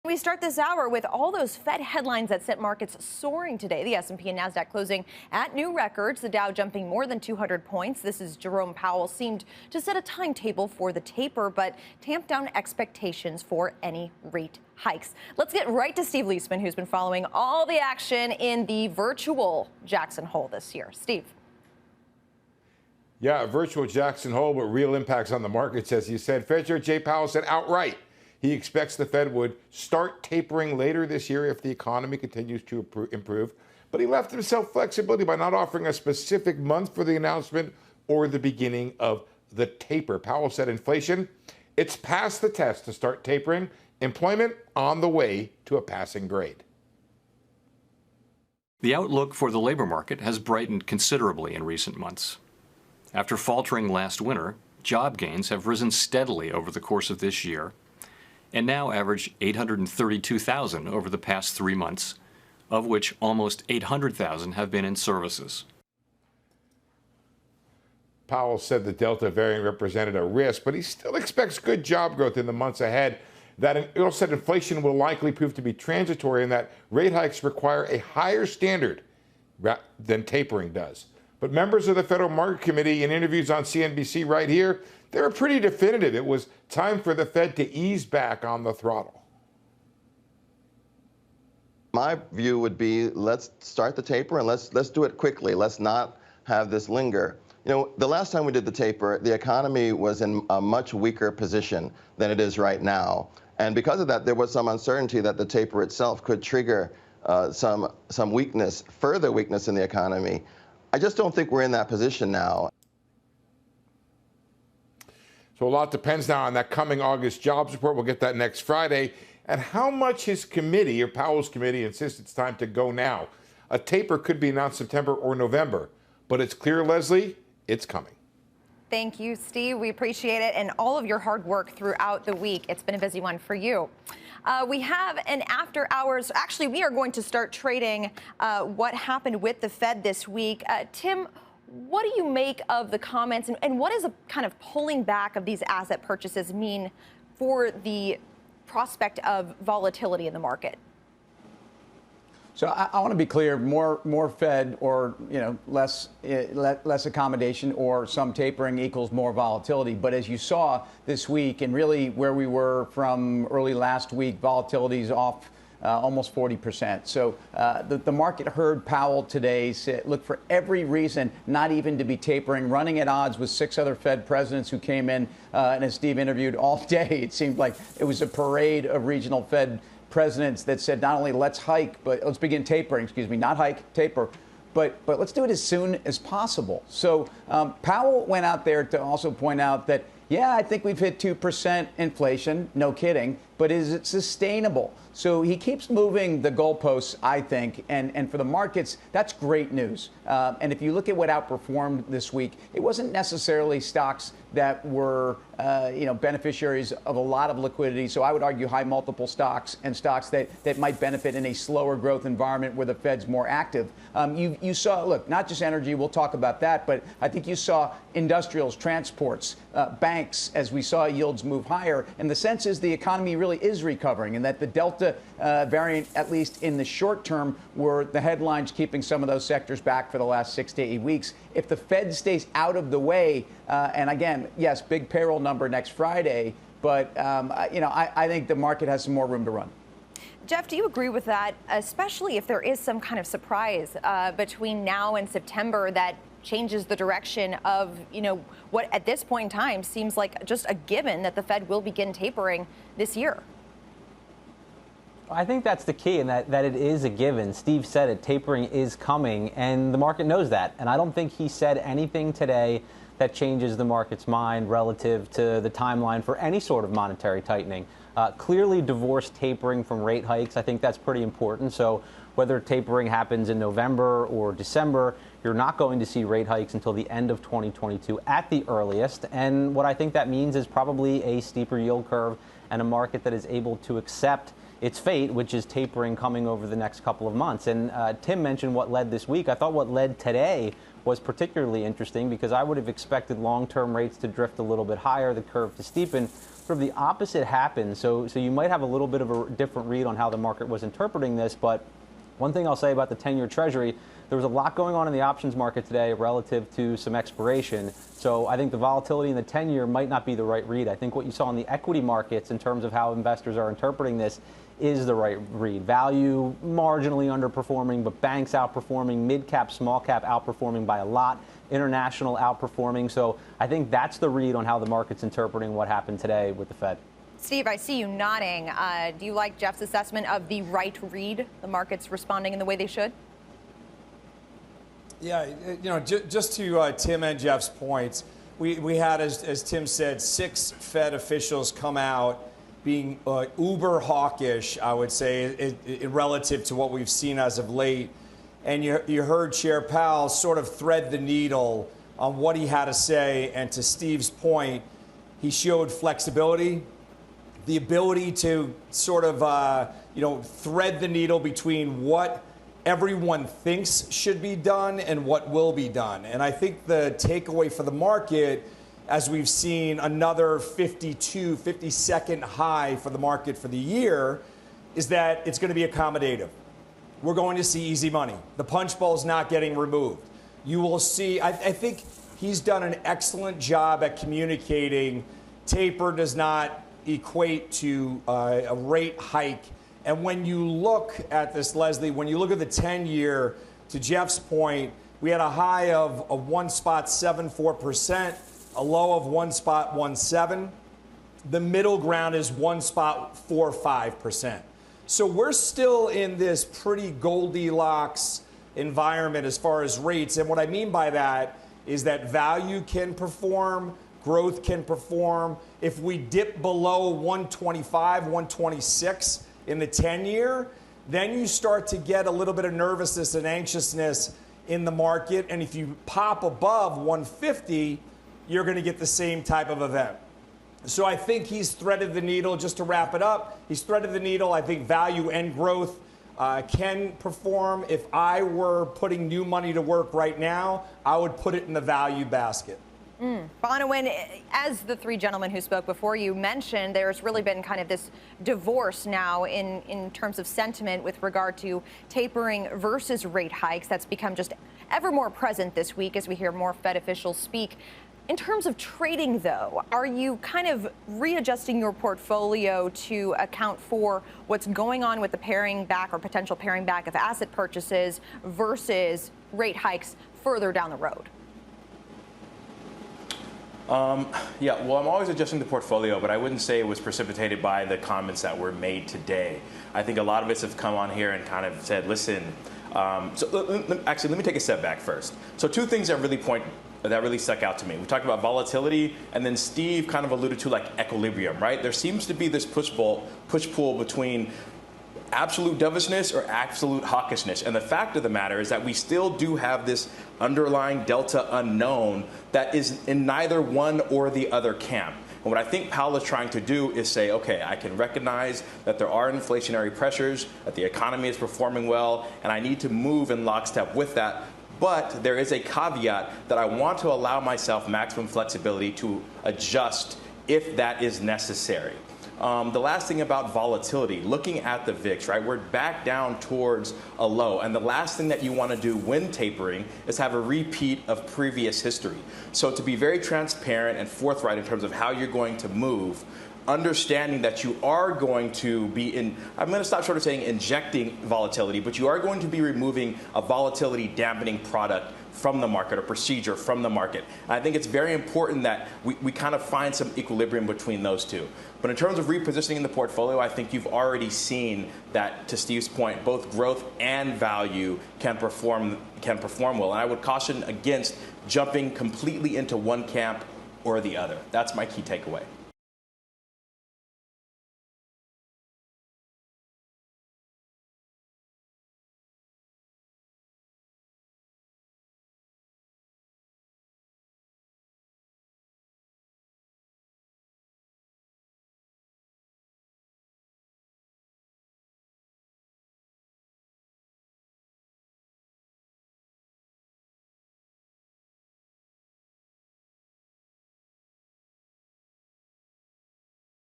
We start this hour with all those Fed headlines that sent markets soaring today. The S&P and Nasdaq closing at new records, the Dow jumping more than 200 points. This is Jerome Powell seemed to set a timetable for the taper, but tamped down expectations for any rate hikes. Let's get right to Steve Leisman, who's been following all the action in the virtual Jackson Hole this year. Steve. Yeah, virtual Jackson Hole, but real impacts on the markets, as you said. Fed Chair Jay Powell said outright he expects the Fed would start tapering later this year if the economy continues to improve. But he left himself flexibility by not offering a specific month for the announcement or the beginning of the taper. Powell said inflation, it's past the test to start tapering. Employment on the way to a passing grade. The outlook for the labor market has brightened considerably in recent months. After faltering last winter, job gains have risen steadily over the course of this year and now average 832,000 over the past 3 months, of which almost 800,000 have been in services. Powell said the Delta variant represented a risk, but he still expects good job growth in the months ahead. He also said inflation will likely prove to be transitory and that rate hikes require a higher standard than tapering does. But members of the Federal Market Committee, in interviews on CNBC right here, they were pretty definitive. It was time for the Fed to ease back on the throttle. My view would be let's start the taper and let's do it quickly. Let's not have this linger. You know, the last time we did the taper, the economy was in a much weaker position than it is right now. And because of that, there was some uncertainty that the taper itself could trigger some weakness, further weakness in the economy. I just don't think we're in that position now. So a lot depends now on that coming August jobs report. We'll get that next Friday. And how much his committee, or Powell's committee, insists it's time to go now. A taper could be announced September or November. But it's clear, Leslie, it's coming. Thank you, Steve. We appreciate it and all of your hard work throughout the week. It's been a busy one for you. We have an after hours. Actually, we are going to start trading what happened with the Fed this week. Tim, what do you make of the comments and what does a kind of pulling back of these asset purchases mean for the prospect of volatility in the market? So I want to be clear, more Fed or, less accommodation or some tapering equals more volatility. But as you saw this week and really where we were from early last week, volatility is off almost 40%. So the market heard Powell today say, look, for every reason not even to be tapering, running at odds with 6 other Fed presidents who came in and as Steve interviewed all day, it seemed like it was a parade of regional Fed presidents that said not only let's hike, but let's begin tapering, not hike, taper, but let's do it as soon as possible. So Powell went out there to also point out that, yeah, I think we've hit 2% inflation, no kidding, but is it sustainable? So he keeps moving the goalposts, I think, and for the markets, that's great news. And if you look at what outperformed this week, it wasn't necessarily stocks that were, beneficiaries of a lot of liquidity. So I would argue high multiple stocks and stocks that might benefit in a slower growth environment where the Fed's more active. You saw, look, not just energy, we'll talk about that, but I think you saw industrials, transports, banks, as we saw yields move higher. And the sense is the economy really is recovering and that the Delta variant, at least in the short term, were the headlines keeping some of those sectors back for the last 6 to 8 weeks. If the Fed stays out of the way, and again, yes, big payroll number next Friday, but I think the market has some more room to run. Jeff, do you agree with that, especially if there is some kind of surprise between now and September that changes the direction of, what at this point in time seems like just a given that the Fed will begin tapering this year? I think that's the key, and that it is a given. Steve said it, tapering is coming, and the market knows that. And I don't think he said anything today that changes the market's mind relative to the timeline for any sort of monetary tightening. Clearly divorced tapering from rate hikes. I think that's pretty important. So whether tapering happens in November or December, you're not going to see rate hikes until the end of 2022 at the earliest. And what I think that means is probably a steeper yield curve and a market that is able to accept its fate, which is tapering coming over the next couple of months. And Tim mentioned what led this week. I thought what led today was particularly interesting because I would have expected long-term rates to drift a little bit higher, the curve to steepen. sort of the opposite happened. So you might have a little bit of a different read on how the market was interpreting this, but one thing I'll say about the 10-year Treasury, there was a lot going on in the options market today relative to some expiration. So I think the volatility in the 10-year might not be the right read. I think what you saw in the equity markets in terms of how investors are interpreting this is the right read. Value marginally underperforming, but banks outperforming, mid-cap, small-cap outperforming by a lot, international outperforming. So I think that's the read on how the market's interpreting what happened today with the Fed. Steve, I see you nodding. Do you like Jeff's assessment of the right read? The market's responding in the way they should? Yeah, just to Tim and Jeff's points, we had, as Tim said, 6 Fed officials come out being uber hawkish, I would say, relative to what we've seen as of late. And you heard Chair Powell sort of thread the needle on what he had to say. And to Steve's point, he showed flexibility, the ability to sort of, thread the needle between what everyone thinks should be done and what will be done. And I think the takeaway for the market, as we've seen another 52-second high for the market for the year, is that it's going to be accommodative. We're going to see easy money. The punch bowl is not getting removed. You will see, I think he's done an excellent job at communicating taper does not equate to a rate hike. And when you look at this, Leslie, when you look at the 10-year, to Jeff's point, we had a high of 1.74%, a low of 1.17. The middle ground is 1.45%. So we're still in this pretty Goldilocks environment as far as rates. And what I mean by that is that value can perform, growth can perform. If we dip below 125, 126 in the 10-year, then you start to get a little bit of nervousness and anxiousness in the market. And if you pop above 150, you're going to get the same type of event. So I think he's threaded the needle. Just to wrap it up, he's threaded the needle. I think value and growth can perform. If I were putting new money to work right now, I would put it in the value basket. Bonawyn, as the 3 gentlemen who spoke before you mentioned, there's really been kind of this divorce now in terms of sentiment with regard to tapering versus rate hikes. That's become just ever more present this week as we hear more Fed officials speak. In terms of trading, though, are you kind of readjusting your portfolio to account for what's going on with the paring back or potential paring back of asset purchases versus rate hikes further down the road? Yeah, well, I'm always adjusting the portfolio, but I wouldn't say it was precipitated by the comments that were made today. I think a lot of us have come on here and kind of said, listen, actually, let me take a step back first. So 2 things that really stuck out to me. We talked about volatility, and then Steve kind of alluded to like equilibrium, right? There seems to be this push-pull between absolute dovishness or absolute hawkishness. And the fact of the matter is that we still do have this underlying delta unknown that is in neither one or the other camp. And what I think Powell is trying to do is say, okay, I can recognize that there are inflationary pressures, that the economy is performing well, and I need to move in lockstep with that. But there is a caveat that I want to allow myself maximum flexibility to adjust if that is necessary. The last thing about volatility, looking at the VIX, right? We're back down towards a low. And the last thing that you want to do when tapering is have a repeat of previous history. So to be very transparent and forthright in terms of how you're going to move, understanding that you are going to be I'm going to stop short of saying injecting volatility, but you are going to be removing a volatility dampening product from the market, or procedure from the market. And I think it's very important that we kind of find some equilibrium between those two. But in terms of repositioning the portfolio, I think you've already seen that, to Steve's point, both growth and value can perform well. And I would caution against jumping completely into one camp or the other. That's my key takeaway.